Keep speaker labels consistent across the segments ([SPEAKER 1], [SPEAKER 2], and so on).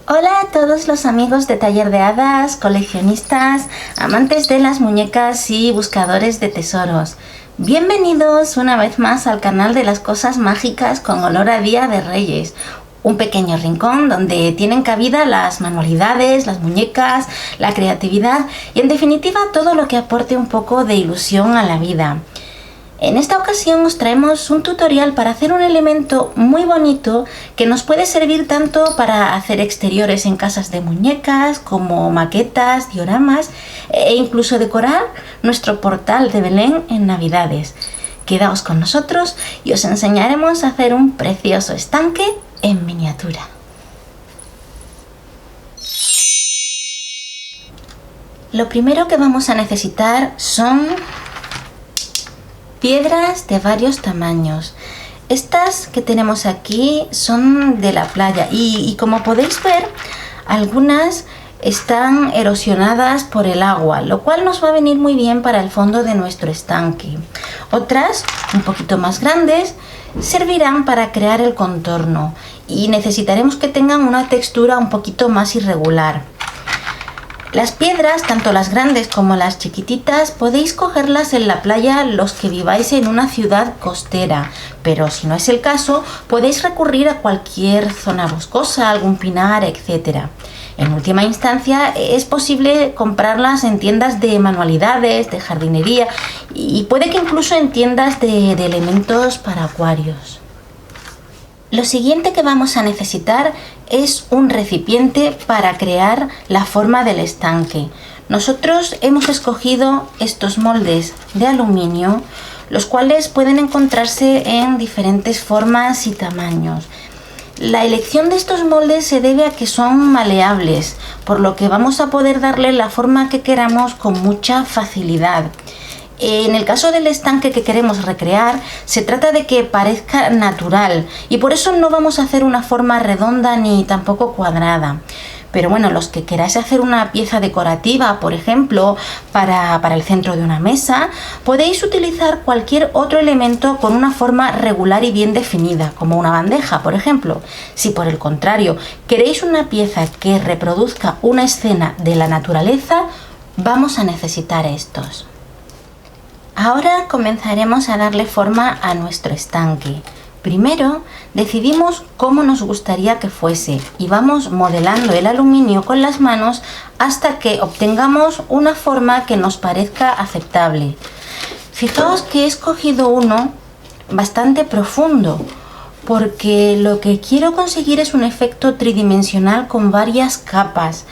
[SPEAKER 1] Hola a todos los amigos de Taller de Hadas, coleccionistas, amantes de las muñecas y buscadores de tesoros. Bienvenidos una vez más al canal de las cosas mágicas con olor a Día de Reyes. Un pequeño rincón donde tienen cabida las manualidades, las muñecas, la creatividad y en definitiva todo lo que aporte un poco de ilusión a la vida. En esta ocasión os traemos un tutorial para hacer un elemento muy bonito que nos puede servir tanto para hacer exteriores en casas de muñecas como maquetas, dioramas e incluso decorar nuestro portal de Belén en Navidades. Quedaos con nosotros y os enseñaremos a hacer un precioso estanque en miniatura. Lo primero que vamos a necesitar son piedras de varios tamaños. Estas que tenemos aquí son de la playa y como podéis ver, algunas están erosionadas por el agua, lo cual nos va a venir muy bien para el fondo de nuestro estanque. Otras, un poquito más grandes, servirán para crear el contorno y necesitaremos que tengan una textura un poquito más irregular. Las piedras, tanto las grandes como las chiquititas, podéis cogerlas en la playa los que viváis en una ciudad costera, pero si no es el caso, podéis recurrir a cualquier zona boscosa, algún pinar, etc. En última instancia, es posible comprarlas en tiendas de manualidades, de jardinería y puede que incluso en tiendas de elementos para acuarios. Lo siguiente que vamos a necesitar es un recipiente para crear la forma del estanque. Nosotros hemos escogido estos moldes de aluminio, los cuales pueden encontrarse en diferentes formas y tamaños. La elección de estos moldes se debe a que son maleables, por lo que vamos a poder darle la forma que queramos con mucha facilidad. En el caso del estanque que queremos recrear, se trata de que parezca natural y por eso no vamos a hacer una forma redonda ni tampoco cuadrada. Pero bueno, los que queráis hacer una pieza decorativa, por ejemplo, para el centro de una mesa, podéis utilizar cualquier otro elemento con una forma regular y bien definida, como una bandeja, por ejemplo. Si por el contrario queréis una pieza que reproduzca una escena de la naturaleza, vamos a necesitar estos. Ahora comenzaremos a darle forma a nuestro estanque. Primero decidimos cómo nos gustaría que fuese y vamos modelando el aluminio con las manos hasta que obtengamos una forma que nos parezca aceptable. Fijaos que he escogido uno bastante profundo porque lo que quiero conseguir es un efecto tridimensional con varias capas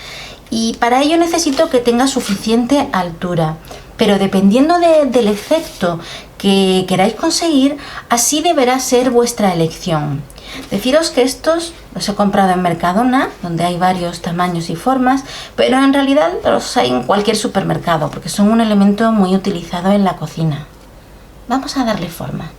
[SPEAKER 1] y para ello necesito que tenga suficiente altura. Pero dependiendo del efecto que queráis conseguir, así deberá ser vuestra elección. Deciros que estos los he comprado en Mercadona, donde hay varios tamaños y formas, pero en realidad los hay en cualquier supermercado, porque son un elemento muy utilizado en la cocina. Vamos a darle forma.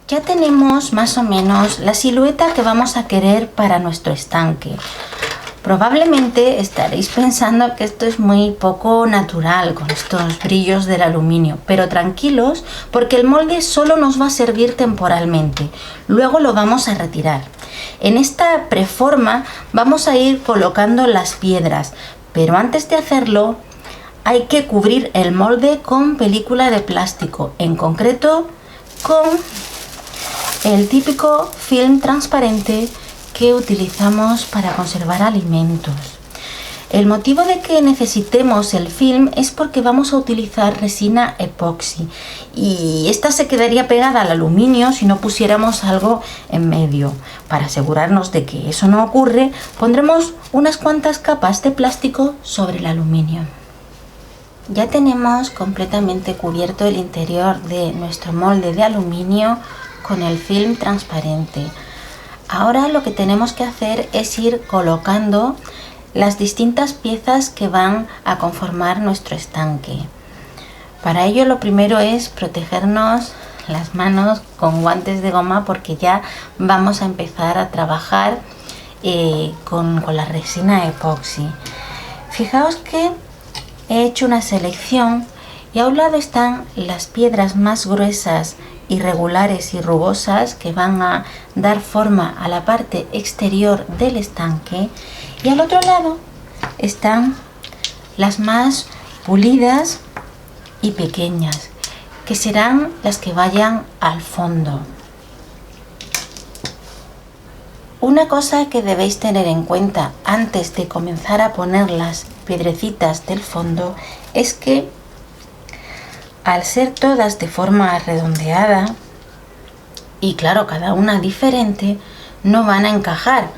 [SPEAKER 1] Ya tenemos más o menos la silueta que vamos a querer para nuestro estanque. Probablemente estaréis pensando que esto es muy poco natural con estos brillos del aluminio, pero tranquilos porque el molde solo nos va a servir temporalmente, luego lo vamos a retirar. En esta preforma vamos a ir colocando las piedras, pero antes de hacerlo hay que cubrir el molde con película de plástico, en concreto con el típico film transparente que utilizamos para conservar alimentos. El motivo de que necesitemos el film es porque vamos a utilizar resina epoxi y esta se quedaría pegada al aluminio si no pusiéramos algo en medio. Para asegurarnos de que eso no ocurre, pondremos unas cuantas capas de plástico sobre el aluminio. Ya tenemos completamente cubierto el interior de nuestro molde de aluminio con el film transparente. Ahora lo que tenemos que hacer es ir colocando las distintas piezas que van a conformar nuestro estanque. Para ello lo primero es protegernos las manos con guantes de goma porque ya vamos a empezar a trabajar con la resina epoxi. Fijaos que he hecho una selección y a un lado están las piedras más gruesas, irregulares y rugosas que van a dar forma a la parte exterior del estanque, y al otro lado están las más pulidas y pequeñas, que serán las que vayan al fondo. Una cosa que debéis tener en cuenta antes de comenzar a poner las piedrecitas del fondo es que al ser todas de forma redondeada y claro, cada una diferente, no van a encajar,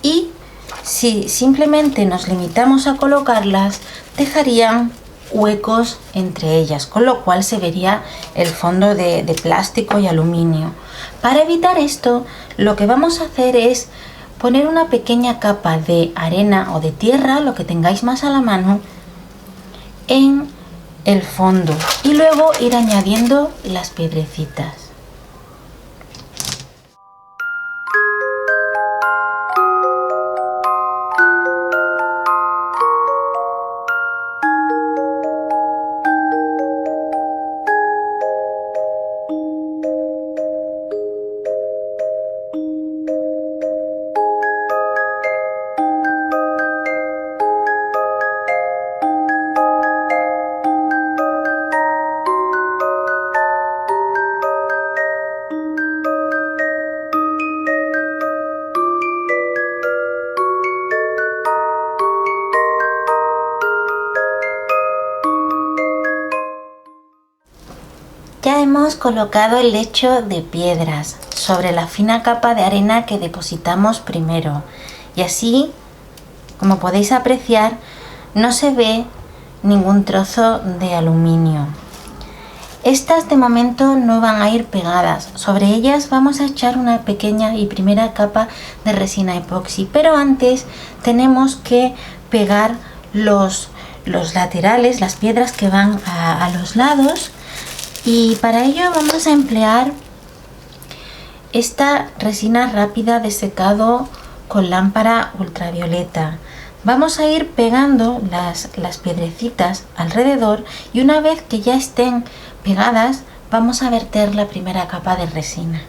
[SPEAKER 1] y si simplemente nos limitamos a colocarlas, dejarían huecos entre ellas, con lo cual se vería el fondo de plástico y aluminio. Para evitar esto, lo que vamos a hacer es poner una pequeña capa de arena o de tierra, lo que tengáis más a la mano, en el fondo y luego ir añadiendo las piedrecitas. Ya hemos colocado el lecho de piedras sobre la fina capa de arena que depositamos primero, y así, como podéis apreciar, no se ve ningún trozo de aluminio. Estas de momento no van a ir pegadas, sobre ellas vamos a echar una pequeña y primera capa de resina epoxi, pero antes tenemos que pegar los laterales, las piedras que van a los lados. Y para ello vamos a emplear esta resina rápida de secado con lámpara ultravioleta. Vamos a ir pegando las piedrecitas alrededor y una vez que ya estén pegadas vamos a verter la primera capa de resina.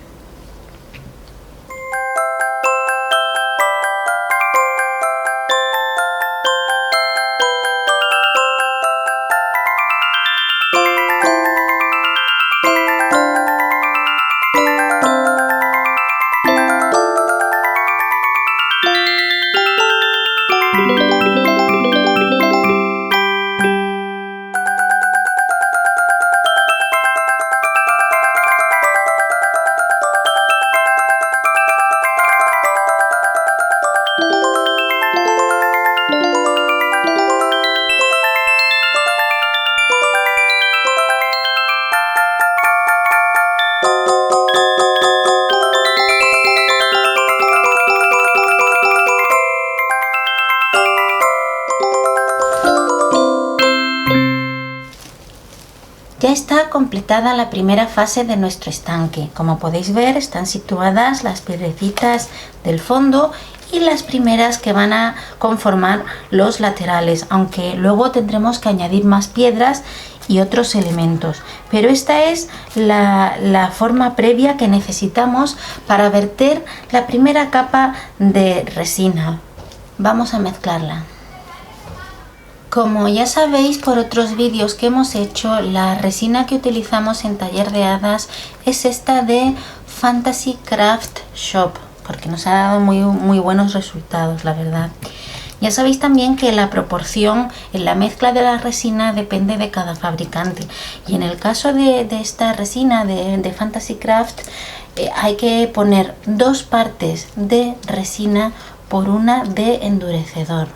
[SPEAKER 1] Ya está completada la primera fase de nuestro estanque. Como podéis ver, están situadas las piedrecitas del fondo y las primeras que van a conformar los laterales, aunque luego tendremos que añadir más piedras y otros elementos. Pero esta es la forma previa que necesitamos para verter la primera capa de resina. Vamos a mezclarla. Como ya sabéis por otros vídeos que hemos hecho, la resina que utilizamos en Taller de Hadas es esta de Fantasy Craft Shop, porque nos ha dado muy buenos resultados, la verdad. Ya sabéis también que la proporción en la mezcla de la resina depende de cada fabricante, y en el caso de esta resina de Fantasy Craft hay que poner 2 partes de resina por una de endurecedor.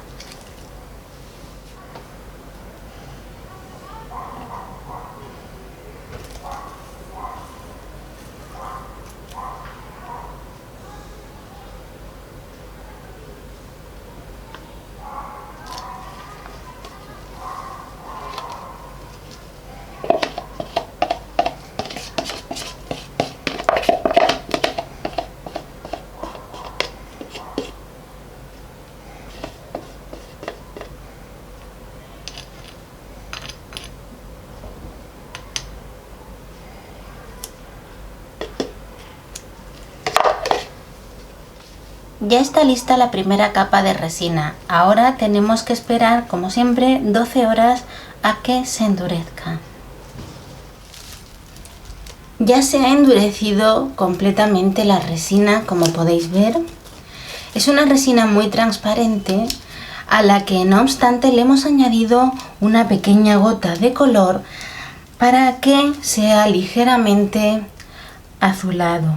[SPEAKER 1] Ya está lista la primera capa de resina. Ahora tenemos que esperar, como siempre, 12 horas a que se endurezca. Ya se ha endurecido completamente la resina, como podéis ver. Es una resina muy transparente a la que, no obstante, le hemos añadido una pequeña gota de color para que sea ligeramente azulado.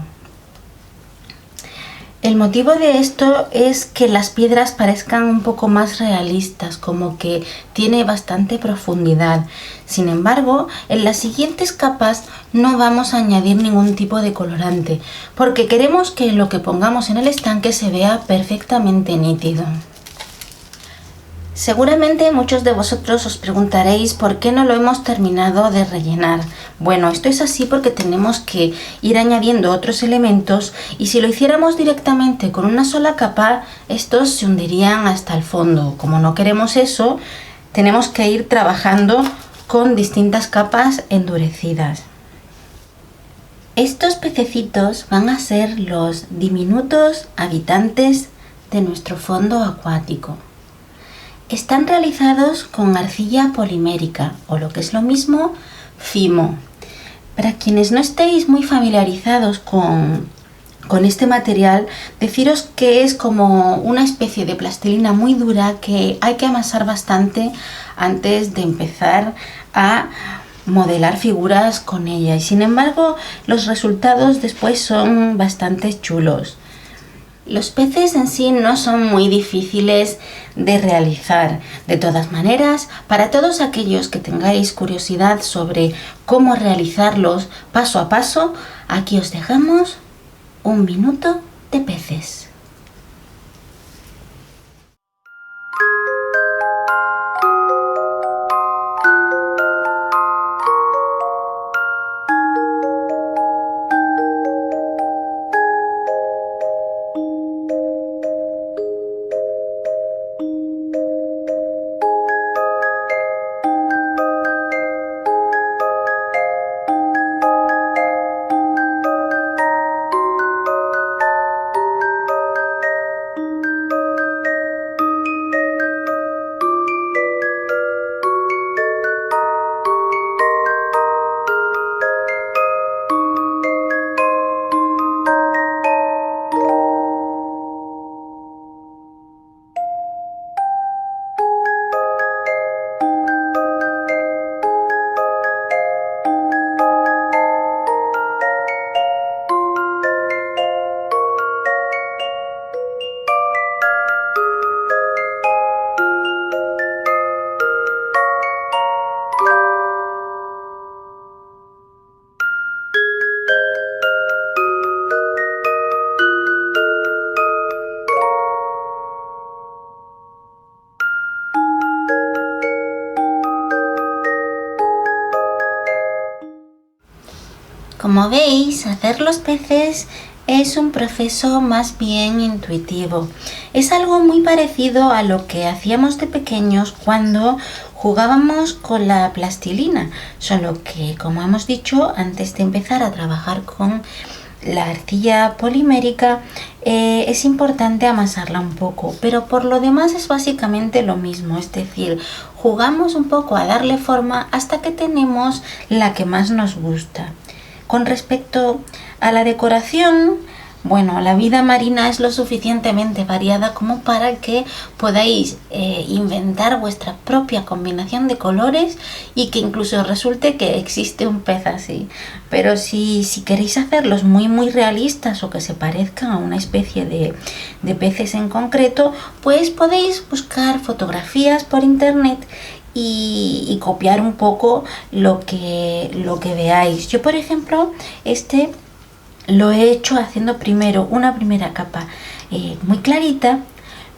[SPEAKER 1] El motivo de esto es que las piedras parezcan un poco más realistas, como que tiene bastante profundidad. Sin embargo, en las siguientes capas no vamos a añadir ningún tipo de colorante, porque queremos que lo que pongamos en el estanque se vea perfectamente nítido. Seguramente muchos de vosotros os preguntaréis por qué no lo hemos terminado de rellenar. Bueno, esto es así porque tenemos que ir añadiendo otros elementos, y si lo hiciéramos directamente con una sola capa, estos se hundirían hasta el fondo. Como no queremos eso, tenemos que ir trabajando con distintas capas endurecidas. Estos pececitos van a ser los diminutos habitantes de nuestro fondo acuático. Están realizados con arcilla polimérica, o lo que es lo mismo, Fimo. Para quienes no estéis muy familiarizados con este material, deciros que es como una especie de plastilina muy dura que hay que amasar bastante antes de empezar a modelar figuras con ella, y sin embargo los resultados después son bastante chulos. Los peces en sí no son muy difíciles de realizar. De todas maneras, para todos aquellos que tengáis curiosidad sobre cómo realizarlos paso a paso, aquí os dejamos un minuto de peces. Como veis, hacer los peces es un proceso más bien intuitivo. Es algo muy parecido a lo que hacíamos de pequeños cuando jugábamos con la plastilina, solo que, como hemos dicho, antes de empezar a trabajar con la arcilla polimérica, es importante amasarla un poco, pero por lo demás es básicamente lo mismo, es decir, jugamos un poco a darle forma hasta que tenemos la que más nos gusta. Con respecto a la decoración, bueno, la vida marina es lo suficientemente variada como para que podáis inventar vuestra propia combinación de colores y que incluso resulte que existe un pez así. Pero si queréis hacerlos muy realistas o que se parezcan a una especie de peces en concreto, pues podéis buscar fotografías por internet y copiar un poco lo que veáis. Yo, por ejemplo, lo he hecho haciendo primero una primera capa muy clarita,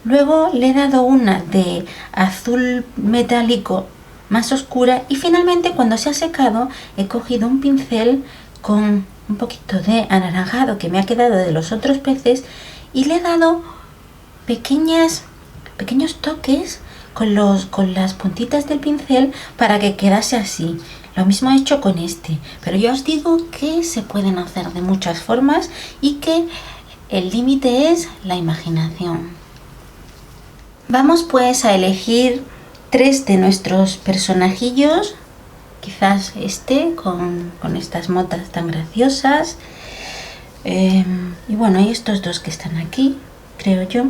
[SPEAKER 1] luego le he dado una de azul metálico más oscura y finalmente, cuando se ha secado, he cogido un pincel con un poquito de anaranjado que me ha quedado de los otros peces y le he dado pequeños toques con las puntitas del pincel para que quedase así. Lo mismo he hecho con pero ya os digo que se pueden hacer de muchas formas y que el límite es la imaginación. Vamos pues a elegir 3 de nuestros personajillos, quizás con estas motas tan graciosas, y bueno, hay estos 2 que están aquí, creo yo,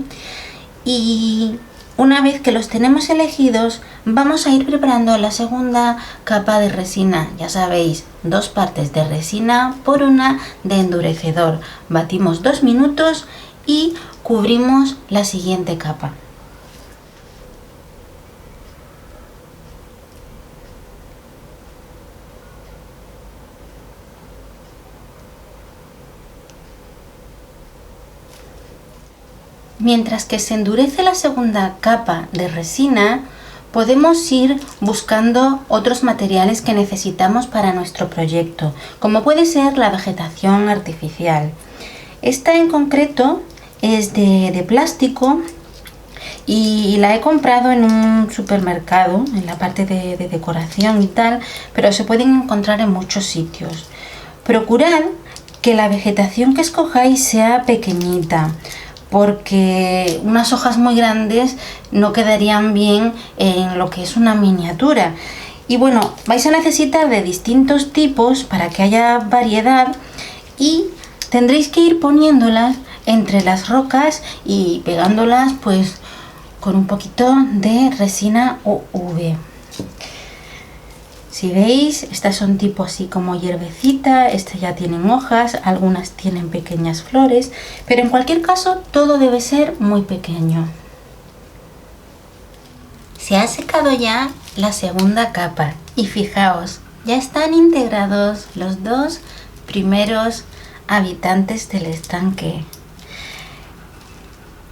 [SPEAKER 1] y una vez que los tenemos elegidos, vamos a ir preparando la segunda capa de resina. Ya sabéis, 2 partes de resina por una de endurecedor. Batimos 2 minutos y cubrimos la siguiente capa. Mientras que se endurece la segunda capa de resina, podemos ir buscando otros materiales que necesitamos para nuestro proyecto, como puede ser la vegetación artificial. Esta en concreto es de plástico y la he comprado en un supermercado, en la parte de decoración y tal, pero se pueden encontrar en muchos sitios. Procurad que la vegetación que escojáis sea pequeñita, porque unas hojas muy grandes no quedarían bien en lo que es una miniatura. Y bueno, vais a necesitar de distintos tipos para que haya variedad y tendréis que ir poniéndolas entre las rocas y pegándolas pues con un poquito de resina UV. Si veis, estas son tipo así como hierbecita, estas ya tienen hojas, algunas tienen pequeñas flores, pero en cualquier caso todo debe ser muy pequeño. Se ha secado ya la segunda capa y fijaos, ya están integrados los 2 primeros habitantes del estanque.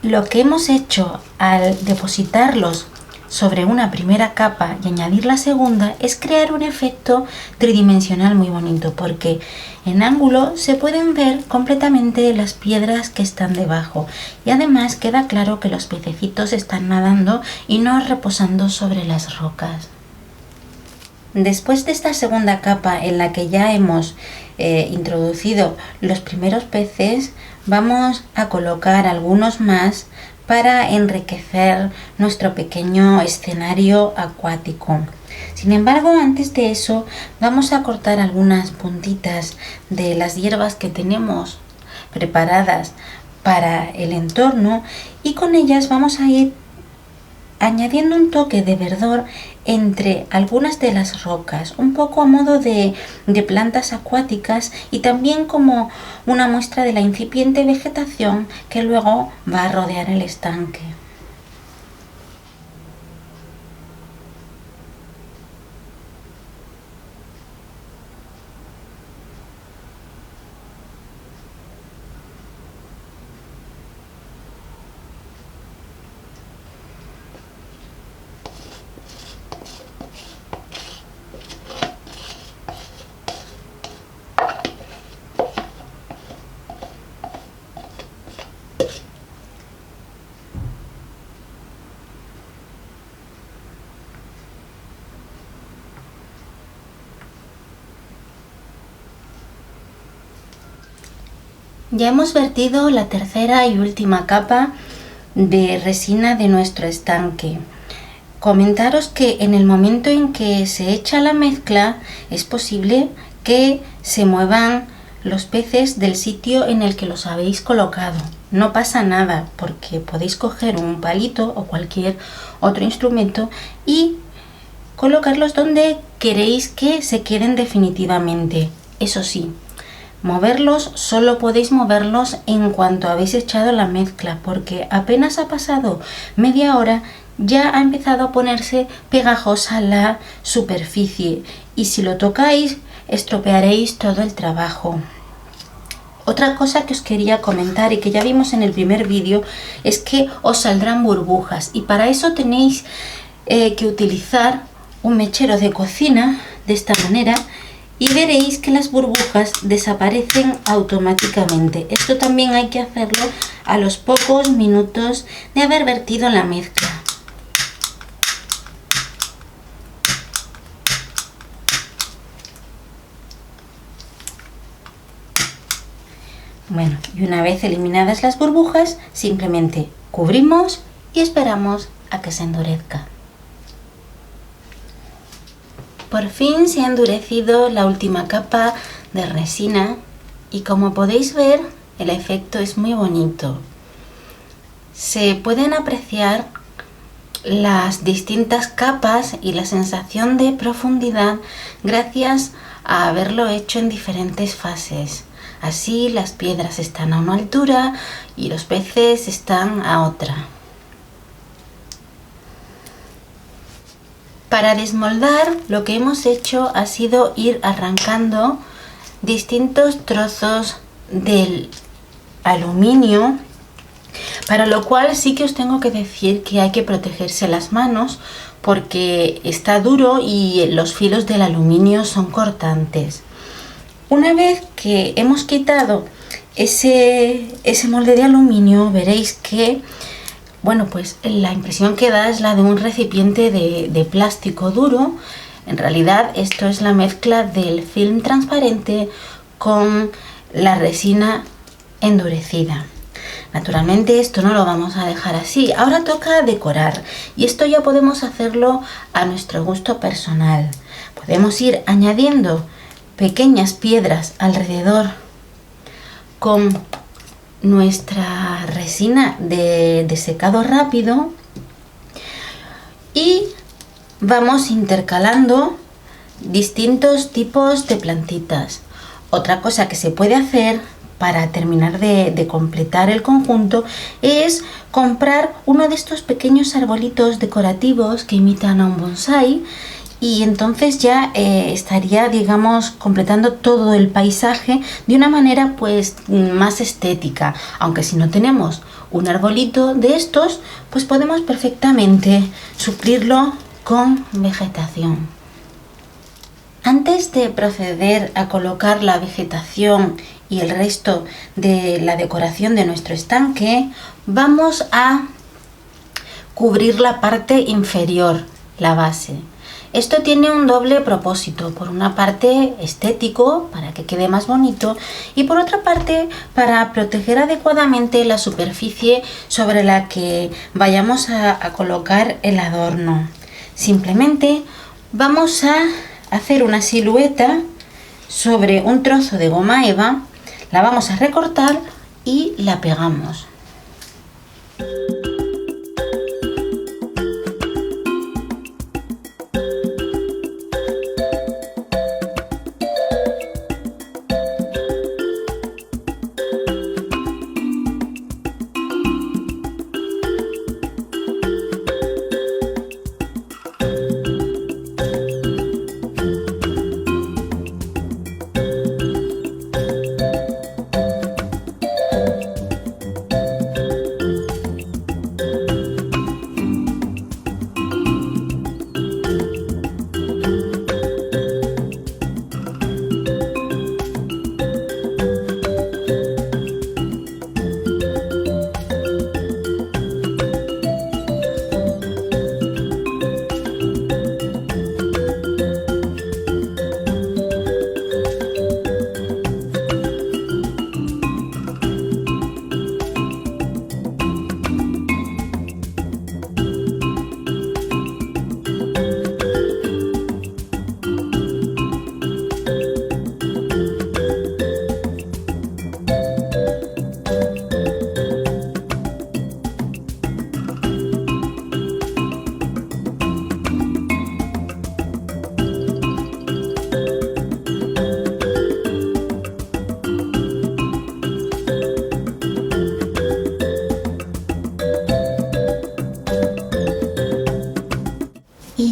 [SPEAKER 1] Lo que hemos hecho al depositarlos sobre una primera capa y añadir la segunda es crear un efecto tridimensional muy bonito, porque en ángulo se pueden ver completamente las piedras que están debajo y además queda claro que los pececitos están nadando y no reposando sobre las rocas. Después de esta segunda capa en la que ya hemos introducido los primeros peces, vamos a colocar algunos más para enriquecer nuestro pequeño escenario acuático. Sin embargo, antes de eso, vamos a cortar algunas puntitas de las hierbas que tenemos preparadas para el entorno y con ellas vamos a ir añadiendo un toque de verdor entre algunas de las rocas, un poco a modo de plantas acuáticas y también como una muestra de la incipiente vegetación que luego va a rodear el estanque. Ya hemos vertido la tercera y última capa de resina de nuestro estanque. Comentaros que en el momento en que se echa la mezcla es posible que se muevan los peces del sitio en el que los habéis colocado. No pasa nada porque podéis coger un palito o cualquier otro instrumento y colocarlos donde queréis que se queden definitivamente. Eso sí, moverlos solo podéis moverlos en cuanto habéis echado la mezcla, porque apenas ha pasado media hora ya ha empezado a ponerse pegajosa la superficie y si lo tocáis estropearéis todo el trabajo. Otra cosa que os quería comentar y que ya vimos en el primer vídeo es que os saldrán burbujas y para eso tenéis que utilizar un mechero de cocina de esta manera y veréis que las burbujas desaparecen automáticamente. Esto también hay que hacerlo a los pocos minutos de haber vertido la mezcla. Bueno, y una vez eliminadas las burbujas, simplemente cubrimos y esperamos a que se endurezca. Por fin se ha endurecido la última capa de resina y como podéis ver, el efecto es muy bonito. Se pueden apreciar las distintas capas y la sensación de profundidad gracias a haberlo hecho en diferentes fases. Así las piedras están a una altura y los peces están a otra. Para desmoldar lo que hemos hecho ha sido ir arrancando distintos trozos del aluminio, para lo cual sí que os tengo que decir que hay que protegerse las manos porque está duro y los filos del aluminio son cortantes. Una vez que hemos quitado ese molde de aluminio, veréis que, bueno, pues la impresión que da es la de un recipiente de plástico duro. En realidad esto es la mezcla del film transparente con la resina endurecida. Naturalmente esto no lo vamos a dejar así. Ahora toca decorar y esto ya podemos hacerlo a nuestro gusto personal. Podemos ir añadiendo pequeñas piedras alrededor con nuestra resina de secado rápido y vamos intercalando distintos tipos de plantitas. Otra cosa que se puede hacer para terminar de completar el conjunto es comprar uno de estos pequeños arbolitos decorativos que imitan a un bonsái y entonces ya estaría, digamos, completando todo el paisaje de una manera pues más estética. Aunque si no tenemos un arbolito de estos, pues podemos perfectamente suplirlo con vegetación. Antes de proceder a colocar la vegetación y el resto de la decoración de nuestro estanque, vamos a cubrir la parte inferior, la base. Esto tiene un doble propósito, por una parte estético, para que quede más bonito, y por otra parte para proteger adecuadamente la superficie sobre la que vayamos a colocar el adorno. Simplemente vamos a hacer una silueta sobre un trozo de goma eva, la vamos a recortar y la pegamos.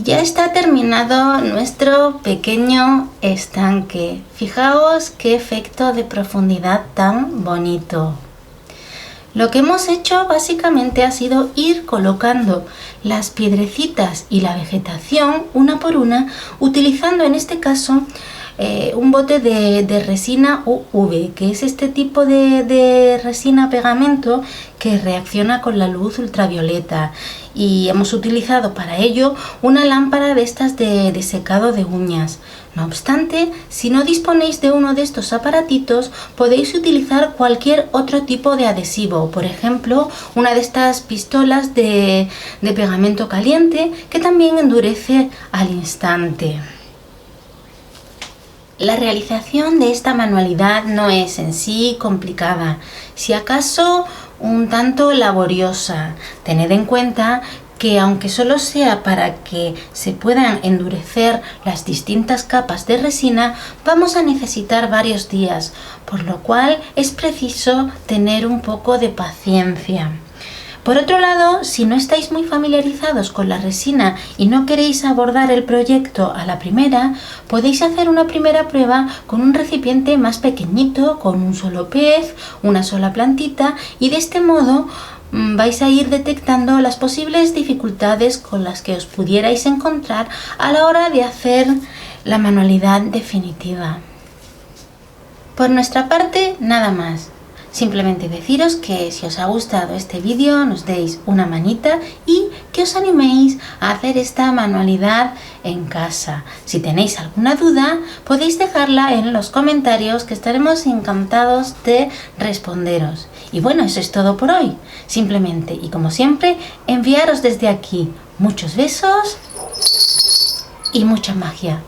[SPEAKER 1] Ya está terminado nuestro pequeño estanque. Fijaos qué efecto de profundidad tan bonito. Lo que hemos hecho básicamente ha sido ir colocando las piedrecitas y la vegetación una por una, utilizando en este caso un bote de resina UV, que es este tipo de resina pegamento que reacciona con la luz ultravioleta, y hemos utilizado para ello una lámpara de estas de secado de uñas. No obstante, si no disponéis de uno de estos aparatitos, podéis utilizar cualquier otro tipo de adhesivo, por ejemplo, una de estas pistolas de pegamento caliente que también endurece al instante. La realización de esta manualidad no es en sí complicada, si acaso un tanto laboriosa. Tened en cuenta que aunque solo sea para que se puedan endurecer las distintas capas de resina, vamos a necesitar varios días, por lo cual es preciso tener un poco de paciencia. Por otro lado, si no estáis muy familiarizados con la resina y no queréis abordar el proyecto a la primera, podéis hacer una primera prueba con un recipiente más pequeñito, con un solo pez, una sola plantita, y de este modo vais a ir detectando las posibles dificultades con las que os pudierais encontrar a la hora de hacer la manualidad definitiva. Por nuestra parte, nada más. Simplemente deciros que si os ha gustado este vídeo nos deis una manita y que os animéis a hacer esta manualidad en casa. Si tenéis alguna duda podéis dejarla en los comentarios, que estaremos encantados de responderos. Y bueno, eso es todo por hoy. Simplemente y como siempre, enviaros desde aquí muchos besos y mucha magia.